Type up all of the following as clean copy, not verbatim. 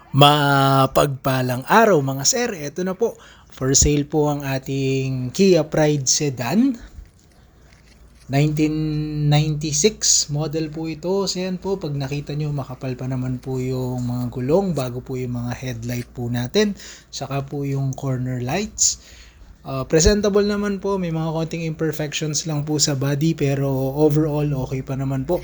Mapagpalang araw mga sir, eto na po. For sale po ang ating Kia Pride Sedan. 1996 model po ito. So yan po, pag nakita nyo makapal pa naman po yung mga gulong, bago po yung mga headlight po natin, saka po yung corner lights. Presentable naman po, may mga konting imperfections lang po sa body, pero overall okay pa naman po.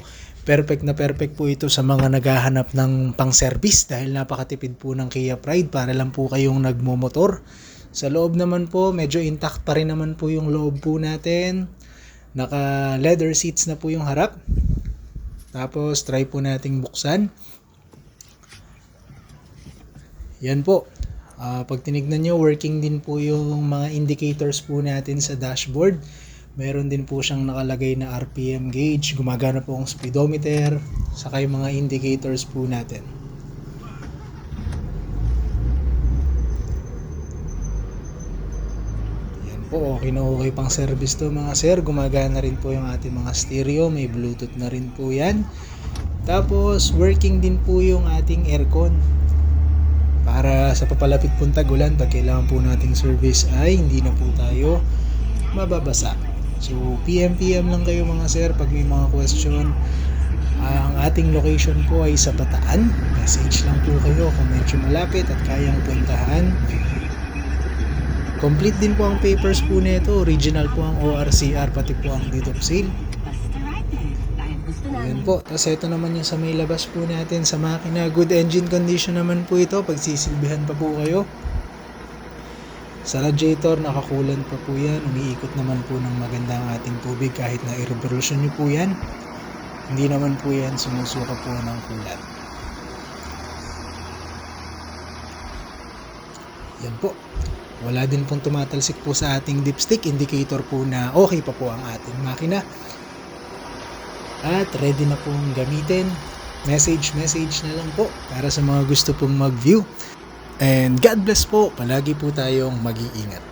Perfect na perfect po ito sa mga naghahanap ng pang-service dahil napakatipid po ng Kia Pride para lang po kayong nagmomotor. Sa loob naman po, medyo intact pa rin naman po yung loob po natin. Naka leather seats na po yung harap. Tapos try po nating buksan. Yan po. Pag tinignan nyo, working din po yung mga indicators po natin sa dashboard. Meron din po siyang nakalagay na RPM gauge, gumagana po ang speedometer, saka yung mga indicators po natin. Yan po, okay na okay pang service to mga sir. Gumagana rin po yung ating mga stereo, may Bluetooth na rin po yan. Tapos working din po yung ating aircon. Para sa papalapit pong tag-ulan, pag kailangan po nating service ay hindi na po tayo mababasa. So PM lang kayo mga sir pag may mga question. Ang ating location po ay sa Bataan. Message lang po kayo kung medyo malapit at kayang puntahan. Complete din po ang papers po nito. Original po ang ORCR, pati po ang deed of sale. Ayan po. Tapos ito naman yung sa may labas po natin sa makina. Good engine condition naman po ito. Pagsisilbihan pa po kayo. Sa radiator, nakakulan pa po yan. Umiikot naman po ng maganda ang ating tubig kahit na i-revolution nyo po yan. Hindi naman po yan sumusuka po ng kulat. Yan po. Wala din pong tumatalsik po sa ating dipstick. Indicator po na okay pa po ang ating makina. At ready na pong gamitin. Message na lang po para sa mga gusto pong mag-view. And God bless po, palagi po tayong mag-iingat.